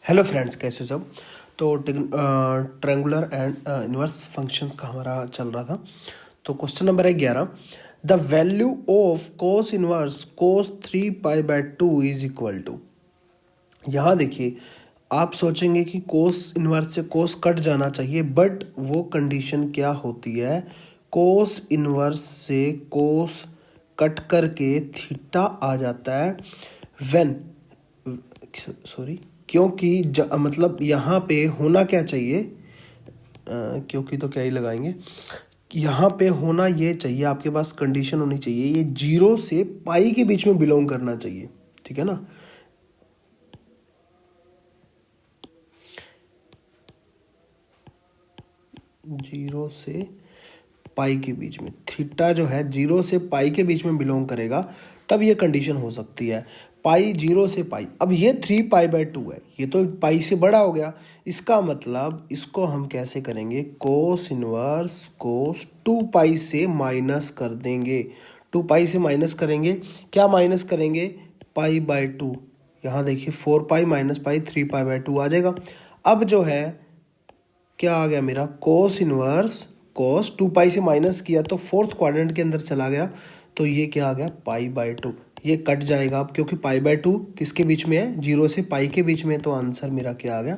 Hello friends, कैसे हो सब। तो ट्रायंगुलर एंड इनवर्स फंक्शंस का हमारा चल रहा था। तो क्वेश्चन नंबर है 11। The value of cos inverse cos 3 pi is equal to. यहाँ देखिए, आप सोचेंगे कि कोस इनवर्स से कोस कट जाना चाहिए, बट वो कंडीशन क्या होती है, कोस इनवर्स से कोस कट करके थीटा आ जाता है व्हेन, सॉरी, क्योंकि मतलब यहाँ पे होना क्या चाहिए, क्योंकि तो क्या ही लगाएंगे, यहाँ पे होना ये चाहिए, आपके पास कंडीशन होनी चाहिए, ये 0 से पाई के बीच में बिलोंग करना चाहिए। ठीक है ना। 0 से पाई के बीच में थीटा जो है 0 से पाई के बीच में बिलोंग करेगा, तब ये कंडीशन हो सकती है। पाई 0 से पाई, अब ये 3 पाई/2 है, ये तो पाई से बड़ा हो गया। इसका मतलब इसको हम कैसे करेंगे, कोस इनवर्स कोस 2 पाई से माइनस कर देंगे। 2 पाई से माइनस करेंगे, क्या माइनस करेंगे, पाई/2। यहाँ देखिए 4 पाई माइनस पाई 3 पाई/2 आ जाएगा। अब जो है क्या आ गया मेरा, कोस इनवर्स कोस 2 पाई से माइनस किया तो फोर्थ क्वाड्रेंट के अंदर चला गया, तो ये क्या आ गया, पाई/2। ये कट जाएगा अब, क्योंकि पाई/2 किसके बीच में है, 0 से पाई के बीच में, तो आंसर मेरा क्या आ गया,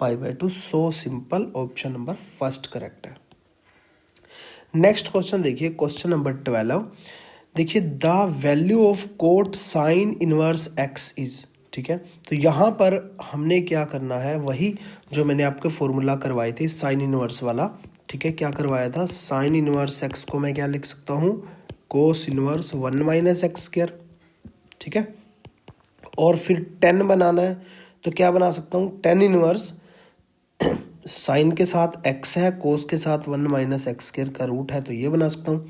pi. So simple, option number first correct है। नेक्स्ट क्वेश्चन देखिए, क्वेश्चन नंबर 12। देखिए, the value of cot sine inverse x is. ठीक है, तो यहाँ पर हमने क्या करना है, वही जो मैंने आपके फॉर्मूला करवाए थे साइन इनवर्स वाला। ठीक है, क्या करवाया था, साइन इनवर्स एक्स को मैं क्या लिख सकता हूँ, कोस इनवर्स 1 - x²। ठीक है, और फिर 10 बनाना है, तो क्या बना सकता हूँ, टेन इनवर्स साइन के साथ x है, कोस के साथ 1 - x² का रूट है, तो ये बना सकता हूँ।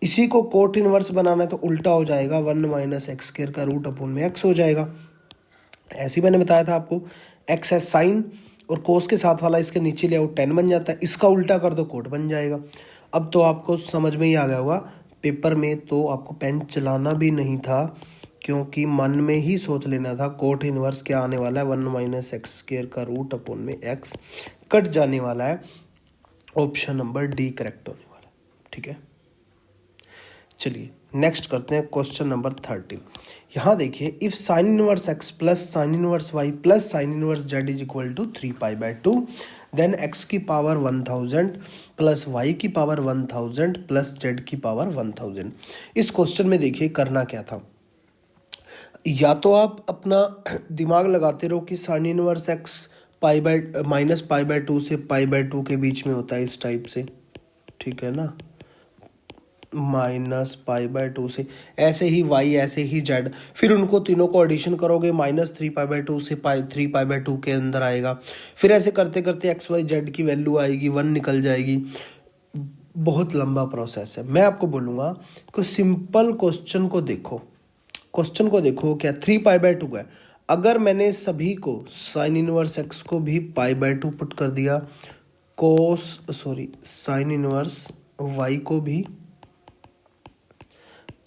इसी को कोट इनवर्स बनाना है तो उल्टा हो जाएगा, 1 - x² का रूट अपोन में x हो जाएगा। ऐसे ही मैंने बताया था आपको, x है साइन, और कोस के साथ वाला इसके नीचे ले आओ 10 बन जाता है, इसका उल्टा कर दो कोट बन जाएगा। अब तो आपको समझ में ही आ गया होगा, पेपर में तो आपको पेन चलाना भी नहीं था, क्योंकि मन में ही सोच लेना था कोट इनवर्स क्या आने वाला है, 1 - x² का रूट अपोन में x कट जाने वाला है। ऑप्शन नंबर डी करेक्ट होने वाला है। ठीक है, चलिए नेक्स्ट करते हैं क्वेश्चन नंबर 13। यहाँ देखिए, if sine inverse x plus sine inverse y plus sine inverse z is equal to 3 pi, then x की पावर 1000 प्लस वाई की पावर 1000 प्लस जेड की पावर 1000। इस क्वेश्चन में देखिए करना क्या था, या तो आप अपना दिमाग लगाते रहो कि साइन इनवर्स एक्स -पाई/2 से पाई/2 के बीच में होता है, इस टाइप से। ठीक है ना, -पाई/2 से, ऐसे ही y, ऐसे ही z, फिर उनको तीनों को एडिशन करोगे, -3 पाई/2 से 3 पाई/2 के अंदर आएगा। फिर ऐसे करते करते एक्स वाई जेड की वैल्यू आएगी, 1 निकल जाएगी। बहुत लंबा प्रोसेस है। मैं आपको बोलूँगा कि सिंपल क्वेश्चन को देखो, क्वेश्चन को देखो, क्या 3 पाई/2 है। अगर मैंने सभी को साइन इनवर्स एक्स को भी पाई/2 पुट कर दिया, साइन इनवर्स वाई को भी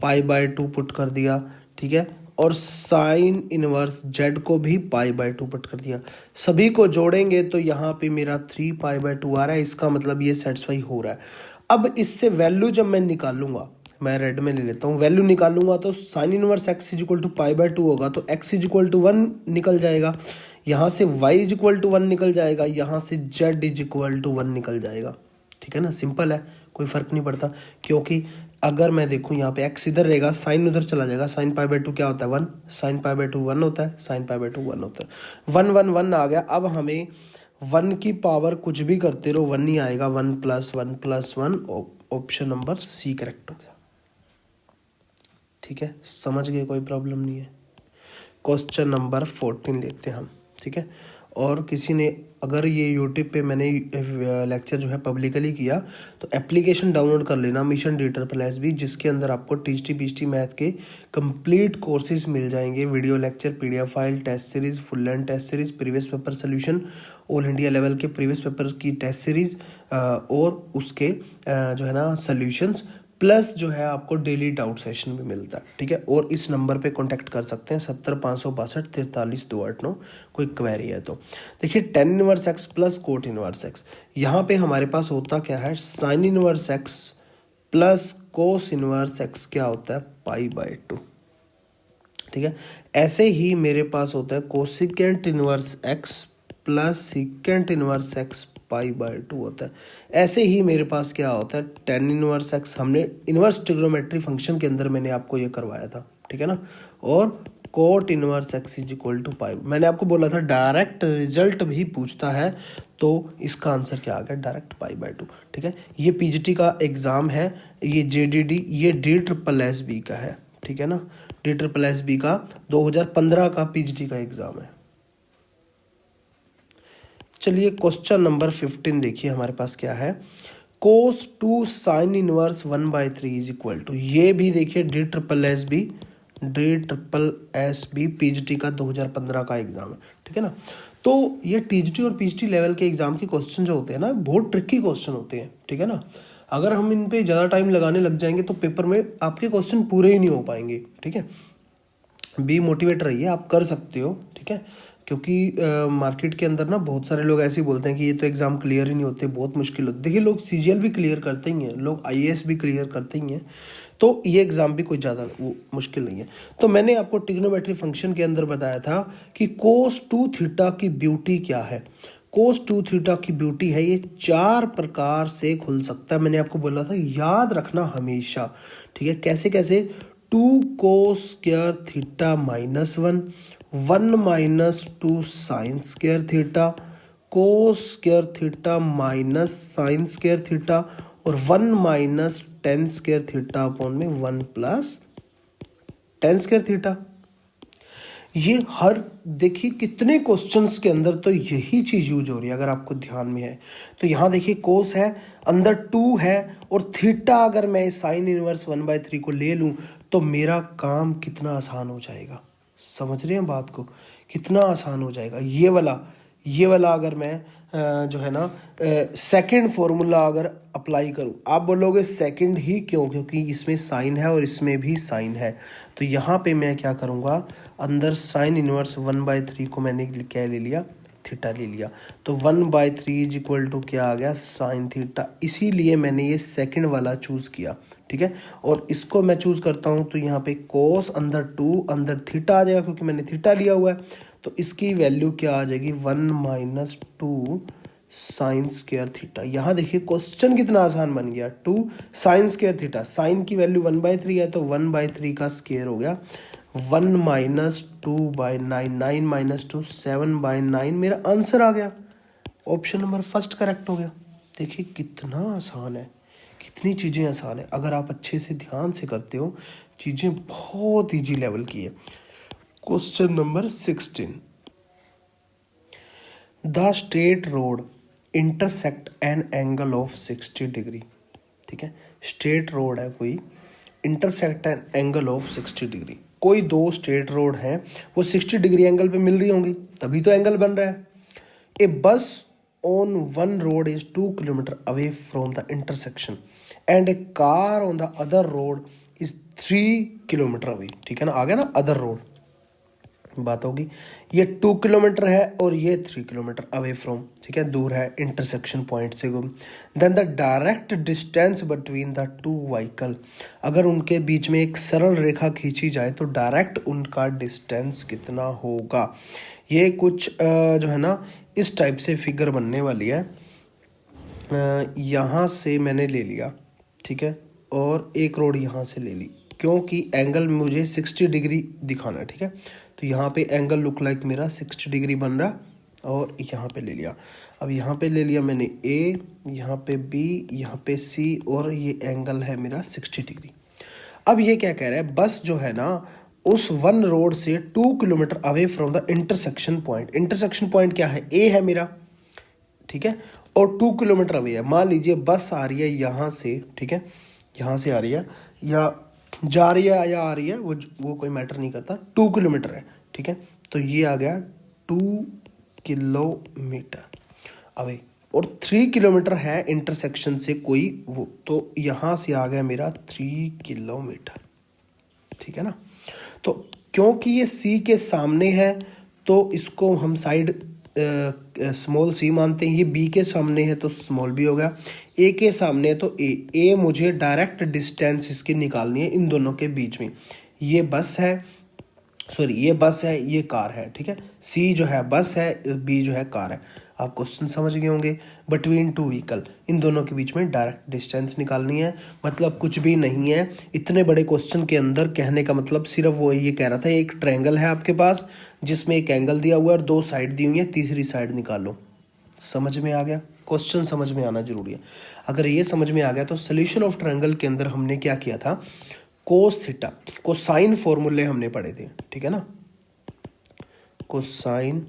पाई/2 पुट कर दिया, ठीक है, और साइन इनवर्स जेड को भी पाई/2 पुट कर दिया, सभी को जोड़ेंगे तो यहाँ पे मेरा 3 पाई/2 आ रहा है। इसका मतलब ये सेटिस्फाई हो रहा है। अब इससे वैल्यू जब मैं निकालूंगा, मैं रेड में ले लेता हूँ, वैल्यू निकालूंगा तो sine inverse x is equal to pi होगा, तो एक्स इज इक्वल टू 1 निकल जाएगा, यहाँ से वाई इज इक्वल टू 1 निकल जाएगा, यहाँ से जेड इज इक्वल टू 1 निकल जाएगा। ठीक है ना, सिंपल है, कोई फर्क नहीं पड़ता। क्योंकि अगर मैं देखूं यहाँ पे एक्स इधर रहेगा, साइन उधर चला जाएगा, साइन पाई/2 क्या होता है, 1, साइन पाई/2 1 होता है, साइन पाई/2 1 होता है, 1 1 1 आ गया। अब हमें 1 की पावर कुछ भी करते रहो 1 ही आएगा, 1 + 1 + 1, ऑप्शन नंबर सी करेक्ट हो गया। ठीक है, समझ गए, कोई प्रॉब्लम नहीं है। क्वेश्चन नंबर 14 लेते हैं हम। ठीक है, और किसी ने अगर ये यूट्यूब पे मैंने लेक्चर जो है पब्लिकली किया, तो एप्लीकेशन डाउनलोड कर लेना, मिशन DSSB, जिसके अंदर आपको TGT PGT मैथ के कंप्लीट कोर्सेज मिल जाएंगे, video lecture, PDF file, test series, full length test series, previous paper solution, all India level के प्रीवियस पेपर की टेस्ट सीरीज, और उसके जो है ना सोल्यूशंस, प्लस जो है आपको डेली डाउट सेशन भी मिलता है, ठीक है। और इस नंबर पे कांटेक्ट कर सकते हैं 70 562 43 289, कोई क्वेरी है तो। देखिए tan inverse x plus coat inverse x, यहाँ पे हमारे पास होता क्या है, sign inverse x plus cos inverse x क्या होता है, π/2, ठीक है। ऐसे ही मेरे पास होता है cosecant inverse x plus secant inverse x π/2 होता है। ऐसे ही मेरे पास क्या होता है, tan इनवर्स एक्स, हमने इनवर्स ट्रिग्नोमेट्री फंक्शन के अंदर मैंने आपको ये करवाया था, ठीक है ना। और cot inverse x is equal to pi, मैंने आपको बोला था डायरेक्ट रिजल्ट भी पूछता है, तो इसका आंसर क्या आ गया, डायरेक्ट π/2, ठीक है। ये पीजीटी का एग्ज़ाम है, ये जेडीडी, ये DSSS का है, ठीक है ना। DSSS का 2015 का पीजीटी का एग्ज़ाम है। चलिए क्वेश्चन नंबर 15 देखिए हमारे पास क्या है, cos 2 sine inverse 1/3 is equal to, ये भी देखिए DSSS पीजीटी का 2015 का एग्जाम है, ठीक है ना। तो ये टीजीटी और पीजीटी लेवल के एग्जाम के क्वेश्चन जो होते हैं ना, बहुत ट्रिकी क्वेश्चन होते हैं, ठीक है ना। अगर हम इन पे ज़्यादा टाइम लगाने लग जाएंगे तो पेपर में आपके क्वेश्चन पूरे ही नहीं हो पाएंगे, ठीक है। बी मोटिवेट रहिए, आप कर सकते हो, ठीक है। क्योंकि मार्केट के अंदर ना बहुत सारे लोग ऐसे ही बोलते हैं कि ये तो एग्ज़ाम क्लियर ही नहीं होते, बहुत मुश्किल होती है। देखिए लोग सीजीएल भी क्लियर करते ही हैं, लोग आईएएस भी क्लियर करते ही हैं, तो ये एग्ज़ाम भी कोई ज़्यादा वो मुश्किल नहीं है। तो मैंने आपको ट्रिग्नोमेट्री फंक्शन के अंदर बताया था कि कोस 2 थीटा की ब्यूटी क्या है। कोस 2 थीटा की ब्यूटी है, ये 4 प्रकार से खुल सकता है, मैंने आपको बोला था, याद रखना हमेशा, ठीक है। कैसे कैसे, 2 cos square theta -1, 1 - 2 sine square theta, cos square theta minus sine square theta, और 1 - tan स्क्वायर थीटा अपॉन में 1 + tan स्क्वायर थीटा। ये हर, देखिए कितने क्वेश्चंस के अंदर तो यही चीज़ यूज हो रही है, अगर आपको ध्यान में है तो। यहाँ देखिए कोस है, अंदर 2 है, और थीटा अगर मैं साइन इनवर्स 1/3 को ले लूँ तो मेरा काम कितना आसान हो जाएगा, समझ रहे हैं बात को, कितना आसान हो जाएगा। ये वाला अगर मैं जो है ना सेकंड फॉर्मूला अगर अप्लाई करूं, आप बोलोगे सेकंड ही क्यों, क्योंकि इसमें साइन है और इसमें भी साइन है। तो यहाँ पे मैं क्या करूँगा, अंदर साइन इनवर्स 1/3 को मैंने क्या ले लिया, थीटा ले लिया, तो 1/3 इज इक्वल टू क्या आ गया, साइन थीटा। इसीलिए मैंने ये सेकंड वाला चूज़ किया, ठीक है। और इसको मैं चूज़ करता हूँ तो यहाँ पे कोस अंदर 2 अंदर थीटा आ जाएगा, क्योंकि मैंने थीटा लिया हुआ है, तो इसकी वैल्यू क्या आ जाएगी, 1 - 2 साइन स्क्वायर थीटा। यहाँ देखिए क्वेश्चन कितना आसान बन गया, 2 साइन स्क्वायर थीटा, साइन की वैल्यू 1/3 है तो 1/3 का स्क्वायर हो गया, 1 - 2/9, 9 - 2 7/9, मेरा आंसर आ गया, ऑप्शन नंबर फर्स्ट करेक्ट हो गया। देखिए कितना आसान है, कितनी चीज़ें आसान है, अगर आप अच्छे से ध्यान से करते हो, चीज़ें बहुत ईजी लेवल की है। Question number 16, the straight road intersect an angle of 60 degree, ठीक है। स्ट्रेट रोड है कोई, intersect an angle of 60 degree, कोई 2 स्ट्रेट रोड हैं, वो 60 डिग्री एंगल पे मिल रही होंगी, तभी तो एंगल बन रहा है। ए बस on one road is 2 kilometre away from the intersection and A car on the other road is 3 kilometre away, ठीक है ना, आ गया ना अदर रोड, बात होगी। ये 2 किलोमीटर है और ये 3 किलोमीटर अवे फ्रॉम, ठीक है, दूर है इंटरसेक्शन पॉइंट से। Then the direct distance between the 2 vehicle, अगर उनके बीच में एक सरल रेखा खींची जाए तो डायरेक्ट उनका डिस्टेंस कितना होगा। ये कुछ जो है ना इस टाइप से फिगर बनने वाली है। यहाँ से मैंने ले लिया, ठीक है, और एक रोड यहाँ से ले ली, क्योंकि एंगल मुझे 60 डिग्री दिखाना है, ठीक है। तो यहाँ पे एंगल लुक लाइक मेरा 60 डिग्री बन रहा, और यहाँ पे ले लिया। अब यहाँ पे ले लिया मैंने ए, यहाँ पे बी, यहाँ पे सी, और ये एंगल है मेरा 60 डिग्री। अब ये क्या कह रहा है, बस जो है ना उस वन रोड से 2 kilometre away from the intersection point, intersection point क्या है, ए है मेरा, ठीक है, और 2 किलोमीटर अवे है। मान लीजिए बस आ रही है यहाँ से, ठीक है, यहाँ से आ रही है या जा रही है या आ रही है, वो कोई मैटर नहीं करता, 2 किलोमीटर है, ठीक है। तो ये आ गया 2 किलोमीटर अवे, और 3 किलोमीटर है इंटरसेक्शन से कोई वो, तो यहाँ से आ गया मेरा 3 किलोमीटर, ठीक है ना। तो क्योंकि ये सी के सामने है तो इसको हम साइड स्मॉल सी मानते हैं, ये बी के सामने है तो स्मॉल बी हो गया, ए के सामने है तो ए मुझे डायरेक्ट डिस्टेंस इसकी निकालनी है इन दोनों के बीच में। ये बस है, सॉरी ये बस है, ये कार है, ठीक है। सी जो है बस है, बी जो है कार है। आप क्वेश्चन समझ गए होंगे। बिटवीन टू व्हीकल, इन दोनों के बीच में डायरेक्ट डिस्टेंस निकालनी है, मतलब कुछ भी नहीं है। इतने बड़े क्वेश्चन के अंदर कहने का मतलब सिर्फ वो ये कह रहा था, एक ट्रायंगल है आपके पास जिसमें एक एंगल दिया हुआ है और 2 साइड दी हुई है, तीसरी साइड निकालो। समझ में आ गया? क्वेश्चन समझ में आना जरूरी है। अगर ये समझ में आ गया तो सोल्यूशन ऑफ ट्रायंगल के अंदर हमने क्या किया था, कोस थीटा, कोसाइन फॉर्मूले हमने पढ़े थे, ठीक है ना। कोसाइन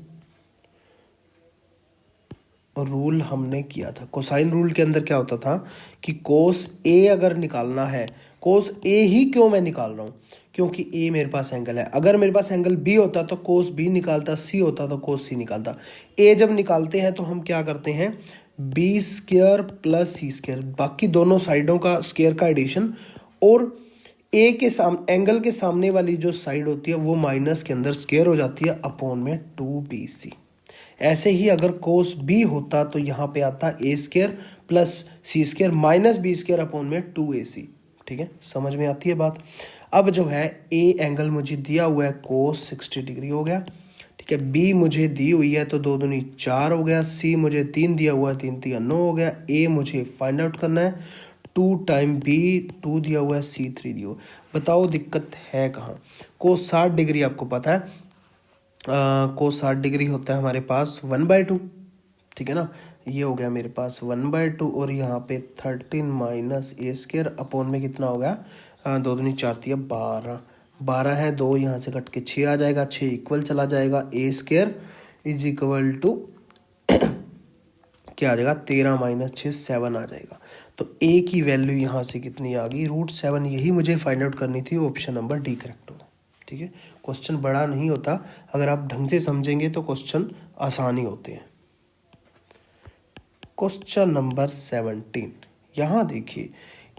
रूल हमने किया था। कोसाइन रूल के अंदर क्या होता था कि कोस ए अगर निकालना है, कोस ए ही क्यों मैं निकाल रहा हूं, क्योंकि ए मेरे पास एंगल है। अगर मेरे पास एंगल बी होता तो कोस बी निकालता, सी होता तो कोस सी निकालता। ए जब निकालते हैं तो हम क्या करते हैं, B square plus c square, बाकी दोनों साइडों का स्क्वायर का एडिशन, और ए के सामने एंगल के सामने वाली जो साइड होती है वो माइनस के अंदर स्क्वायर हो जाती है अपॉन में 2bc। ऐसे ही अगर कोस बी होता तो यहाँ पे आता a square plus c square minus b square upon में 2ac, ठीक है। समझ में आती है बात। अब जो है ए एंगल मुझे दिया हुआ है कोस 60 डिग्री हो गया, ठीक है। बी मुझे दी हुई है तो 2 दूनी 4 हो गया, सी मुझे 3 दिया हुआ है, 3 3 9 हो गया। ए मुझे फाइंड आउट करना है, 2 टाइम बी 2 दिया हुआ है, सी 3 दिया हुआ। बताओ दिक्कत है कहाँ। कोस 60 डिग्री आपको पता है, कोस 60 डिग्री होता है हमारे पास 1/2, ठीक है ना। ये हो गया मेरे पास 1/2 और यहाँ पे 13 माइनस ए स्क्वायर अपॉन में कितना हो गया, 2 दूनी 4 दिया 12, 12 है, 2 यहाँ से कट के 6 आ जाएगा, 6 इक्वल चला जाएगा, ए स्क्वायर इज इक्वल टू क्या आ जाएगा, 13 माइनस 6 7 आ जाएगा। तो ए की वैल्यू यहाँ से कितनी आ गई, √7। यही मुझे फाइंड आउट करनी थी, ऑप्शन नंबर डी करेक्ट होगा, ठीक है। क्वेश्चन बड़ा नहीं होता, अगर आप ढंग से समझेंगे तो क्वेश्चन आसान ही होते हैं। क्वेश्चन नंबर 17, यहाँ देखिए,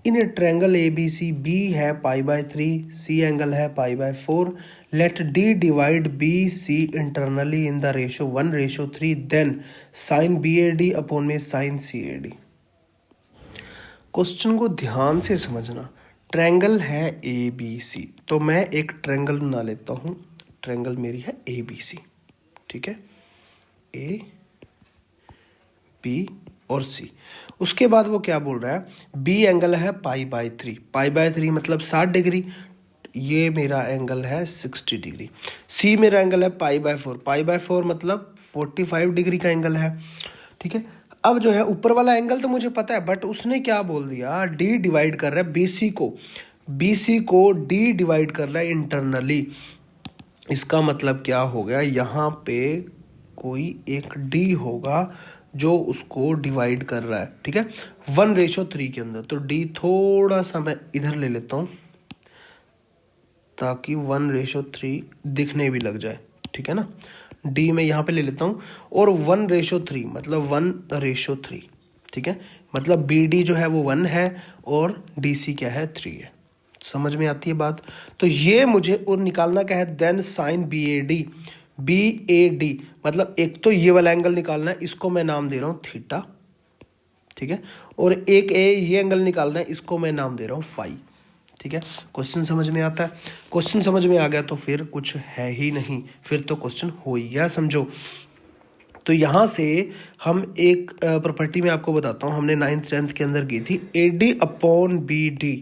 in a triangle a b c, b है π/3, सी एंगल है π/4, let d divide b c internally in the ratio 1:3, then sine B A D upon में sine c a d. Question को ध्यान से समझना। Triangle है ए बी सी, तो मैं एक ट्रायंगल बना लेता हूँ। ट्रायंगल मेरी है ए बी सी, ठीक है, ए बी और सी। उसके बाद वो क्या बोल रहा है, बी एंगल है π/3, π/3 मतलब 60 डिग्री, ये मेरा एंगल है 60 डिग्री। सी मेरा एंगल है π/4, π/4 मतलब 45 डिग्री का एंगल है, ठीक है। अब जो है ऊपर वाला एंगल तो मुझे पता है, बट उसने क्या बोल दिया, डी डिवाइड कर रहा है बीसी को डी डिवाइड कर रहा है इंटरनली। इसका मतलब क्या हो गया, यहाँ पे कोई एक डी होगा जो उसको डिवाइड कर रहा है, ठीक है, 1:3 के अंदर। तो डी थोड़ा सा मैं इधर ले लेता हूँ ताकि 1:3 दिखने भी लग जाए, ठीक है ना। डी में यहाँ पे ले लेता हूँ और 1:3 मतलब 1:3, ठीक है। मतलब बी डी जो है वो 1 है और डी सी क्या है 3 है। समझ में आती है बात। तो ये मुझे और निकालना क्या है, देन साइन बी ए डी मतलब एक तो ये वाला एंगल निकालना है, इसको मैं नाम दे रहा हूँ थीटा, ठीक है। और एक ये एंगल निकालना है, इसको मैं नाम दे रहा हूँ फाई, ठीक है। क्वेश्चन समझ में आता है। क्वेश्चन समझ में आ गया तो फिर कुछ है ही नहीं, फिर तो क्वेश्चन हो ही गया समझो। तो यहाँ से हम एक प्रॉपर्टी में आपको बताता हूँ, हमने 9th 10th के अंदर की थी, A D upon B D.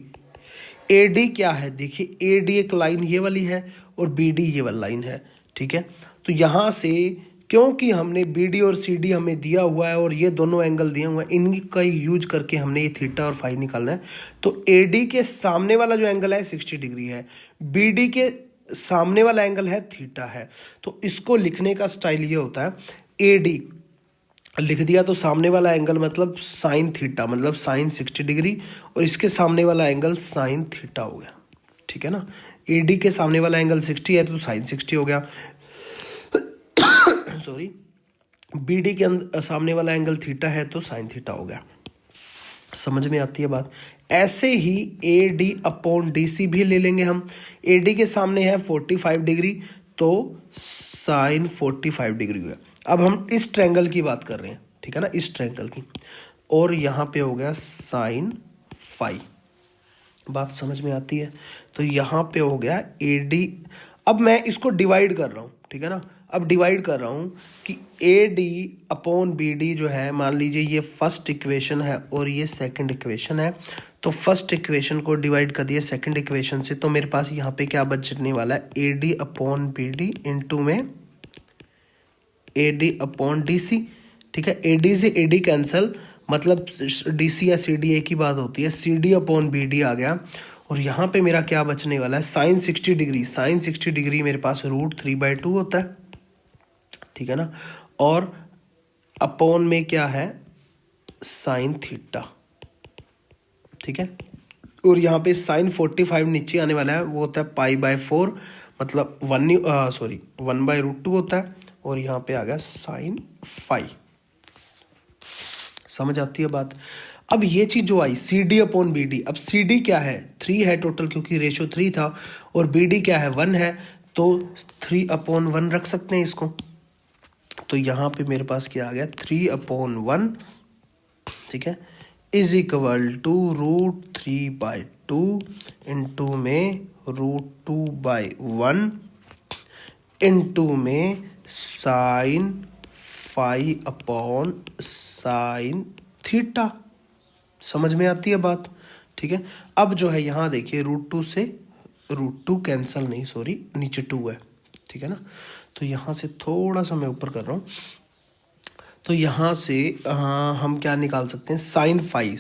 A D क्या है, देखिए ए डी एक लाइन ये वाली है और बी डी ये वाली लाइन है, ठीक है। तो यहाँ से क्योंकि हमने बी डी और सी डी हमें दिया हुआ है और ये दोनों एंगल दिए हुए हैं, इनका यूज करके हमने ये थीटा और फाई निकालना है। तो ए डी के सामने वाला जो एंगल है 60 डिग्री है, बी डी के सामने वाला एंगल है थीटा है। तो इसको लिखने का स्टाइल ये होता है, ए डी लिख दिया तो सामने वाला एंगल मतलब साइन थीटा मतलब साइन 60 डिग्री और इसके सामने वाला एंगल साइन थीटा हो गया, ठीक है ना। ए डी के सामने वाला एंगल 60 है तो साइन 60 हो गया, सॉरी। बी डी के सामने वाला एंगल थीटा है तो साइन थीटा हो गया। समझ में आती है बात। ऐसे ही a D upon d c भी ले लेंगे हम। ए डी के सामने है 45 डिग्री तो साइन 45 डिग्री हुआ। अब हम इस ट्रायंगल की बात कर रहे हैं, ठीक है ना, इस ट्रायंगल की, और यहाँ पे हो गया साइन फाई। बात समझ में आती है। तो यहाँ पे हो गया ए डी। अब मैं इसको डिवाइड कर रहा हूँ, ठीक है ना। अब डिवाइड कर रहा हूँ कि A D upon B D जो है, मान लीजिए ये फर्स्ट इक्वेशन है और ये सेकंड इक्वेशन है। तो फर्स्ट इक्वेशन को डिवाइड कर दिया सेकंड इक्वेशन से, तो मेरे पास यहाँ पे क्या बचने वाला है, a D upon B d into में a D upon d c. ठीक है, ए डी से ए डी कैंसल, मतलब डी सी या सी डी एक ही बात होती है, c d upon B d आ गया। और यहाँ पे मेरा क्या बचने वाला है, साइन 60 डिग्री। साइन 60 डिग्री मेरे पास √3/2 होता है, ठीक है ना। और अपॉन में क्या है, साइन थीटा, ठीक है। और यहाँ पे साइन 45 नीचे आने वाला है, वो होता है π/4, मतलब 1/√2 होता है। और यहाँ पे आ गया साइन फाई। समझ आती है बात। अब ये चीज जो आई c d upon B d, अब सी डी क्या है, 3 है टोटल, क्योंकि रेशो 3 था, और बी डी क्या है, 1 है, तो 3/1 रख सकते हैं इसको। तो यहाँ पे मेरे पास क्या आ गया, 3/1, ठीक है, इज इक्वल टू √3/2 इंटू में √2/1 इंटू में sine phi upon sine theta. समझ में आती है बात, ठीक है। अब जो है यहाँ देखिए, √2 से √2 कैंसल नहीं, सॉरी, नीचे 2 है, ठीक है ना। तो यहाँ से थोड़ा सा मैं ऊपर कर रहा हूँ। तो यहाँ से हम क्या निकाल सकते हैं, साइन फाई,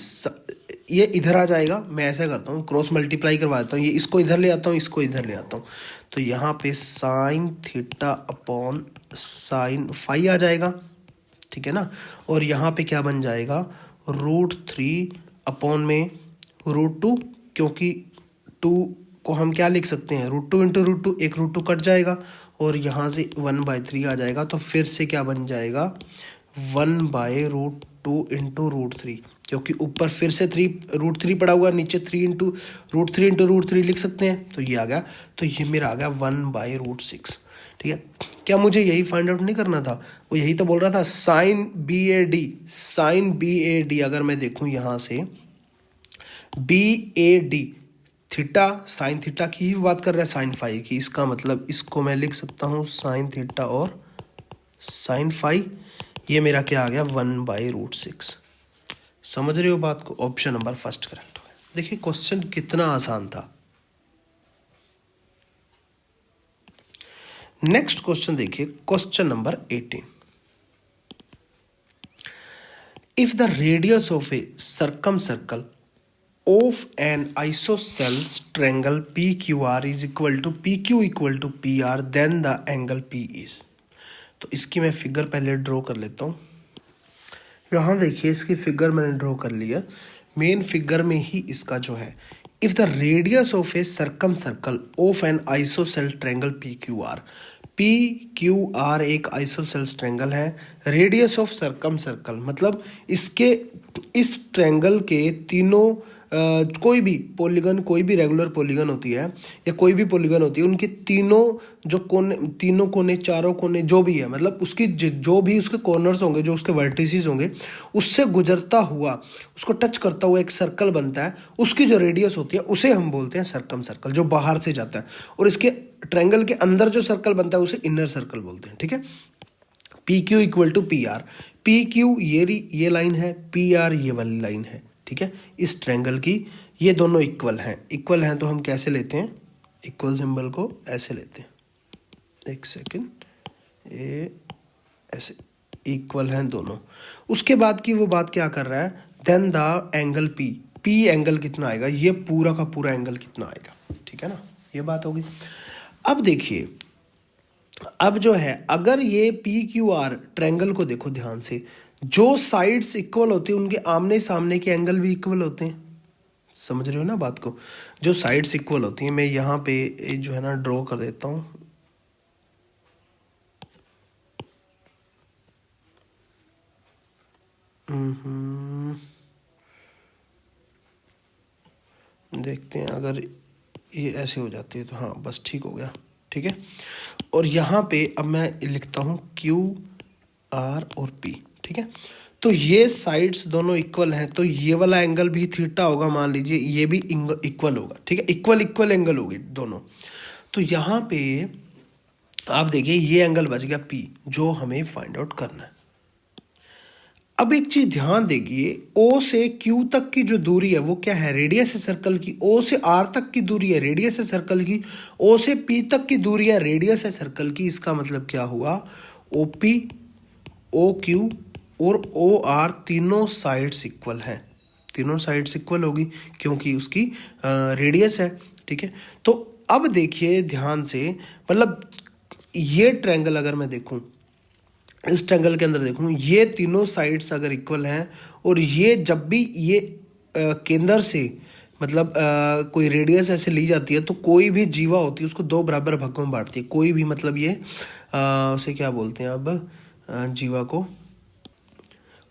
ये इधर आ जाएगा। मैं ऐसा करता हूँ, क्रॉस मल्टीप्लाई करवा देता हूँ, ये इसको इधर ले आता हूँ, इसको इधर ले आता हूँ। तो यहाँ पे sine theta upon sine phi आ जाएगा, ठीक है ना। और यहाँ पे क्या बन जाएगा, √3 अपॉन में √2, क्योंकि 2 को हम क्या लिख सकते हैं, √2 इंटू √2, एक √2 कट जाएगा, और यहाँ से 1/3 आ जाएगा। तो फिर से क्या बन जाएगा, 1/√2 इंटू √3, क्योंकि ऊपर फिर से √3 पड़ा हुआ, नीचे 3 इंटू √3 लिख सकते हैं। तो ये आ गया, तो ये मेरा आ गया 1/√6, ठीक है। क्या मुझे यही फाइंड आउट नहीं करना था, वो यही तो बोल रहा था, साइन बी ए डी अगर मैं देखूं यहाँ से, BAD थीटा, साइन थीटा की ही बात कर रहा है, साइन फाई की। इसका मतलब इसको मैं लिख सकता हूँ साइन थीटा और साइन फाई। ये मेरा क्या आ गया, 1/√6। समझ रहे हो बात को। ऑप्शन नंबर फर्स्ट करेक्ट हो गया। देखिए क्वेश्चन कितना आसान था। नेक्स्ट क्वेश्चन देखिए, question number 18। If the radius of a circum circle of an isosceles triangle PQR is equal to PQ equal to PR, then the angle P is। तो इसकी मैं फिगर पहले ड्रॉ कर लेता हूँ। यहाँ देखिए, इसकी फिगर मैंने ड्रॉ कर लिया। मेन फिगर में ही इसका जो है, if the radius of a circumcircle of an isosceles triangle PQR एक आइसोसेल्स ट्रायंगल है। रेडियस ऑफ सर्कम सर्कल मतलब इसके, इस ट्रायंगल के तीनों कोई भी पॉलीगन, कोई भी रेगुलर पॉलीगन होती है या कोई भी पॉलीगन होती है, उनके तीनों जो कोने, तीनों कोने, चारों कोने जो भी है, मतलब उसकी जो भी उसके कॉर्नर्स होंगे, जो उसके वर्टिसेस होंगे, उससे गुजरता हुआ, उसको टच करता हुआ एक सर्कल बनता है। उसकी जो रेडियस होती है उसे हम बोलते हैं सर्कम सर्कल, जो बाहर से जाता है। और इसके ट्रायंगल के अंदर जो सर्कल बनता है उसे इनर सर्कल बोलते हैं, ठीक है। PQ equal to PR। PQ ये लाइन है, PR ये वाली लाइन है, ठीक है। इस ट्रायंगल की ये दोनों इक्वल हैं तो हम कैसे लेते हैं, इक्वल सिंबल को ऐसे लेते हैं, एक सेकंड, ये ऐसे इक्वल हैं दोनों। उसके बाद की वो बात क्या कर रहा है, then the angle P angle कितना आएगा, ये पूरा का पूरा एंगल कितना आएगा, ठीक है ना, ये बात होगी। अब देखिए, अब जो है, अगर ये PQR ट्रायंगल को देखो ध्यान से, जो साइड्स इक्वल होती है उनके आमने सामने के एंगल भी इक्वल होते हैं। समझ रहे हो ना बात को। जो साइड्स इक्वल होती हैं, मैं यहाँ पे जो है ना ड्रॉ कर देता हूँ। देखते हैं, अगर ये ऐसे हो जाती है तो हाँ बस ठीक हो गया, ठीक है। और यहाँ पे अब मैं लिखता हूँ क्यू आर और पी, ठीक है। तो ये साइड्स दोनों इक्वल हैं, तो ये वाला एंगल भी थीटा होगा, मान लीजिए ये भी इक्वल होगा, ठीक है। इक्वल इक्वल एंगल होगी दोनों। तो यहाँ पे आप देखिए ये एंगल बच गया पी, जो हमें फाइंड आउट करना है। अब एक चीज ध्यान देखिए, O से Q तक की जो दूरी है वो क्या है, रेडियस है सर्कल की। O से R तक की दूरी है, रेडियस है सर्कल की। O से P तक की दूरी है, रेडियस है सर्कल की। इसका मतलब क्या हुआ, OP, OQ और OR तीनों साइड्स इक्वल हैं। तीनों साइड्स इक्वल होगी क्योंकि उसकी रेडियस है, ठीक है। तो अब देखिए ध्यान से, मतलब ये ट्रायंगल अगर मैं देखूं, इस ट्रायंगल के अंदर देखूं, ये तीनों साइड्स अगर इक्वल हैं और ये जब भी ये केंद्र से मतलब कोई रेडियस ऐसे ली जाती है तो कोई भी जीवा होती है उसको दो बराबर भागों में बांटती है। कोई भी मतलब ये उसे क्या बोलते हैं अब, जीवा को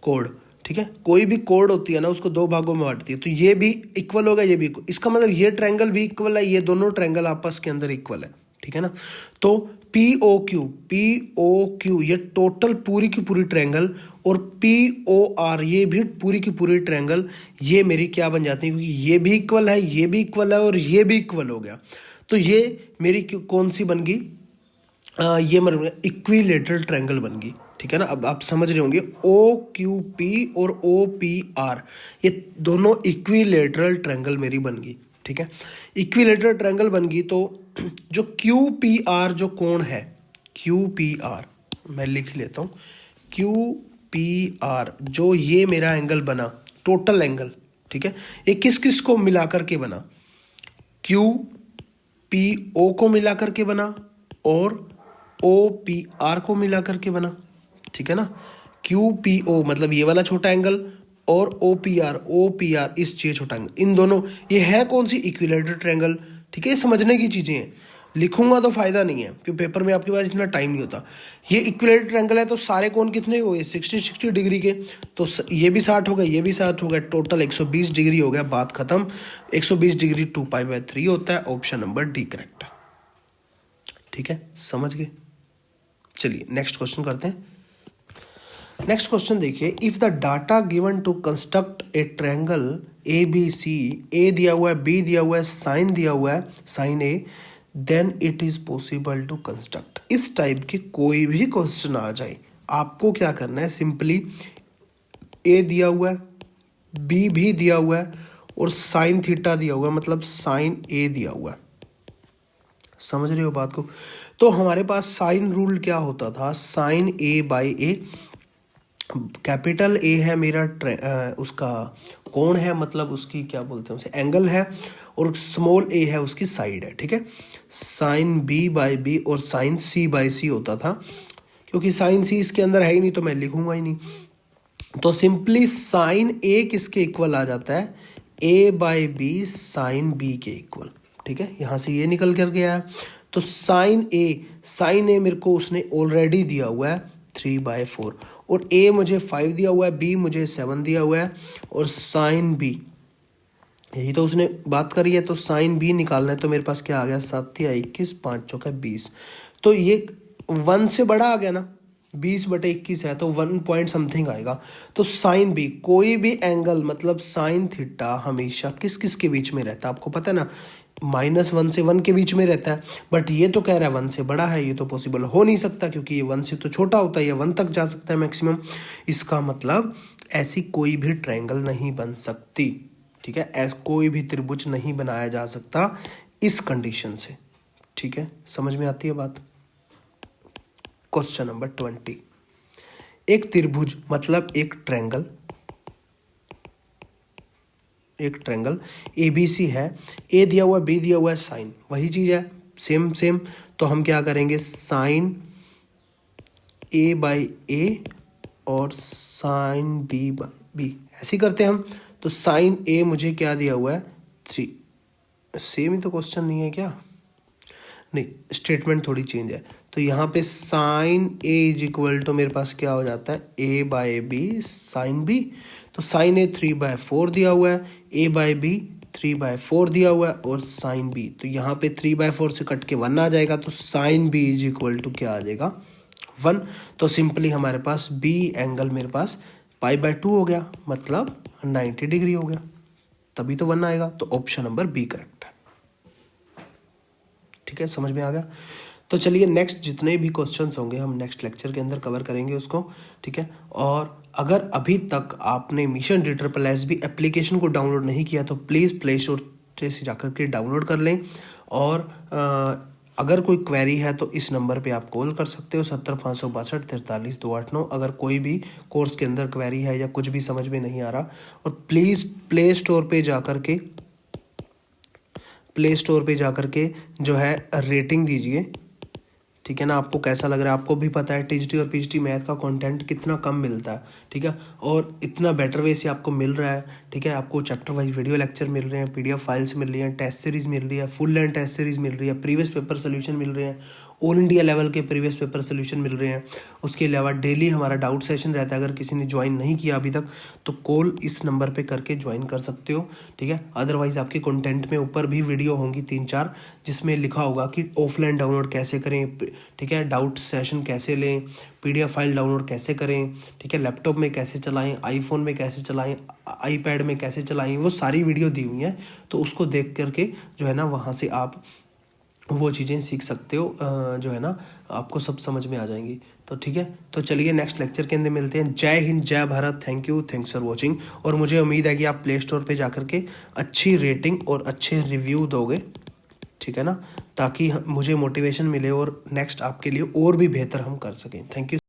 कोड, ठीक है। कोई भी कोड होती है ना उसको दो भागों में बांटती है। तो ये भी इक्वल होगा, ये भी equal। इसका मतलब ये ट्रायंगल भी इक्वल है, ये दोनों ट्रायंगल आपस के अंदर इक्वल है, ठीक है ना। तो पी ओ क्यू ये टोटल पूरी की पूरी ट्रायंगल, और पी ओ आर ये भी पूरी की पूरी ट्रायंगल, ये मेरी क्या बन जाती है, क्योंकि ये भी इक्वल है, ये भी इक्वल है और ये भी इक्वल हो गया। तो ये मेरी कौन सी बन गई, ये मतलब इक्विलेटरल ट्रायंगल बन गई, ठीक है ना। अब आप समझ रहे होंगे, ओ क्यू पी और ओ पी आर ये दोनों इक्विलेटरल ट्रायंगल मेरी बन गई, ठीक है। इक्विलेटरल ट्रायंगल बन गई तो जो क्यू पी आर जो कोण है, क्यू पी आर मैं लिख लेता हूँ, क्यू पी आर जो ये मेरा एंगल बना, टोटल एंगल, ठीक है। ये किस किस को मिलाकर के बना, क्यू पी ओ को मिलाकर के बना और ओ पी आर को मिलाकर के बना, ठीक है ना। क्यू पी ओ मतलब ये वाला छोटा एंगल, और ओ पी आर इस ये छोटा एंगल, इन दोनों ये है कौन सी, इक्विलेटरल ट्रायंगल, ठीक है। ये समझने की चीजें हैं, लिखूंगा तो फायदा नहीं है क्योंकि पेपर में आपके पास इतना टाइम नहीं होता। ये इक्विलेटरल ट्रायंगल है तो सारे कोण कितने हुए, 60 डिग्री के। तो ये भी 60 हो गए, ये भी 60 हो गए, टोटल 120 डिग्री हो गया, बात खत्म। 120 डिग्री 2π/3 होता है। ऑप्शन नंबर डी करेक्ट है, ठीक है, समझ गए। चलिए नेक्स्ट क्वेश्चन करते हैं। नेक्स्ट क्वेश्चन देखिए, if the data given to construct a triangle a b c, a दिया हुआ है, बी दिया हुआ है, साइन दिया हुआ है, sine A, then it is possible to construct. इस टाइप के कोई भी क्वेश्चन आ जाए, आपको क्या करना है, सिंपली ए दिया हुआ है, बी भी दिया हुआ है और साइन थीटा दिया हुआ है, मतलब साइन ए दिया हुआ है। समझ रहे हो बात को। तो हमारे पास साइन रूल क्या होता था, sine A by A, capital A है मेरा उसका कोण है, मतलब उसकी क्या बोलते हैं उसे, एंगल है, और स्मॉल ए है उसकी साइड है, ठीक है। साइन बी बाई बी और साइन सी बाई सी होता था, क्योंकि साइन सी इसके अंदर है ही नहीं तो मैं लिखूंगा ही नहीं। तो सिंपली साइन ए किसके इक्वल आ जाता है, ए बाई बी साइन बी के इक्वल, ठीक है। यहां से ये निकल कर गया है। तो साइन ए मेरे को उसने ऑलरेडी दिया हुआ है 3/4, और ए मुझे 5 दिया हुआ है, बी मुझे 7 दिया हुआ है, और साइन बी यही तो उसने बात करी है। तो साइन बी निकालना है तो मेरे पास क्या आ गया, 7 या 21, 5 चौका 20। तो ये 1 से बड़ा आ गया ना, 20/21 है तो 1 पॉइंट समथिंग आएगा। तो साइन बी, कोई भी एंगल मतलब साइन थीटा हमेशा किस किस के बीच में रहता है, आपको पता है ना, -1 से 1 के बीच में रहता है। बट ये तो कह रहा है 1 से बड़ा है, ये तो पॉसिबल हो नहीं सकता क्योंकि ये 1 से तो छोटा होता है, ये 1 तक जा सकता है मैक्सिमम। इसका मतलब ऐसी कोई भी ट्रायंगल नहीं बन सकती, ठीक है। ऐसा कोई भी त्रिभुज नहीं बनाया जा सकता इस कंडीशन से, ठीक है, समझ में आती है बात। क्वेश्चन नंबर 20, एक त्रिभुज मतलब एक ट्रायंगल ABC है, ए दिया हुआ है, बी दिया हुआ है, साइन वही चीज है, सेम। तो हम क्या करेंगे, साइन ए बाई ए और साइन बी बाई बी ऐसे करते हैं हम। तो साइन ए मुझे क्या दिया हुआ है, 3। सेम ही तो क्वेश्चन नहीं है क्या, नहीं, स्टेटमेंट थोड़ी चेंज है। तो यहाँ पे sine A is equal to मेरे पास क्या हो जाता है, A by B sine B. तो साइन ए 3/4 दिया हुआ है, ए बाय बी 3/4 दिया हुआ है और साइन बी, तो यहाँ पे 3/4 से कट के 1 आ जाएगा, तो sine B is equal to क्या आ जाएगा 1। तो सिंपली हमारे पास बी एंगल मेरे पास π/2 हो गया, मतलब 90 डिग्री हो गया, तभी तो 1 आएगा। तो ऑप्शन नंबर बी करेक्ट है। ठीक है, समझ में आ गया। तो चलिए नेक्स्ट जितने भी क्वेश्चंस होंगे हम नेक्स्ट लेक्चर के अंदर कवर करेंगे उसको। ठीक है, और अगर अभी तक आपने मिशन DSSS एप्लीकेशन को डाउनलोड नहीं किया तो प्लीज़ प्ले स्टोर से जाकर के डाउनलोड कर लें। और अगर कोई क्वेरी है तो इस नंबर पे आप कॉल कर सकते हो 70 562 43 289। अगर कोई भी कोर्स के अंदर क्वेरी है या कुछ भी समझ में नहीं आ रहा, और प्लीज़ प्ले स्टोर पे जाकर के जो है रेटिंग दीजिए। ठीक है ना, आपको कैसा लग रहा है, आपको भी पता है TGT और PGT मैथ का कंटेंट कितना कम मिलता है। ठीक है, और इतना बेटर वे से आपको मिल रहा है। ठीक है, आपको चैप्टर वाइज वीडियो लेक्चर मिल रहे हैं, PDF फाइल्स मिल रही हैं, टेस्ट सीरीज मिल रही है, फुल लेंथ टेस्ट सीरीज मिल रही है, प्रीवियस पेपर सोल्यूशन मिल रहे हैं, ऑल इंडिया लेवल के प्रीवियस पेपर सोल्यूशन मिल रहे हैं। उसके अलावा डेली हमारा डाउट सेशन रहता है। अगर किसी ने ज्वाइन नहीं किया अभी तक तो कॉल इस नंबर पे करके ज्वाइन कर सकते हो। ठीक है, अदरवाइज आपके कंटेंट में ऊपर भी वीडियो होंगी 3-4 जिसमें लिखा होगा कि ऑफलाइन डाउनलोड कैसे करें। ठीक है, डाउट सेशन कैसे लें, PDF फाइल डाउनलोड कैसे करें। ठीक है, लैपटॉप में कैसे चलाएं, आईफोन में कैसे चलाएं, iPad में कैसे चलाएं, वो सारी वीडियो दी हुई हैं। तो उसको देख करके जो है ना वहाँ से आप वो चीज़ें सीख सकते हो, जो है ना आपको सब समझ में आ जाएंगी। तो ठीक है, तो चलिए नेक्स्ट लेक्चर के अंदर मिलते हैं। जय हिंद, जय Bharat, thank you, thanks for watching. और मुझे उम्मीद है कि आप प्ले स्टोर पे जाकर के अच्छी रेटिंग और अच्छे रिव्यू दोगे। ठीक है ना, ताकि मुझे मोटिवेशन मिले और नेक्स्ट आपके लिए और भी बेहतर हम कर सकें। Thank you.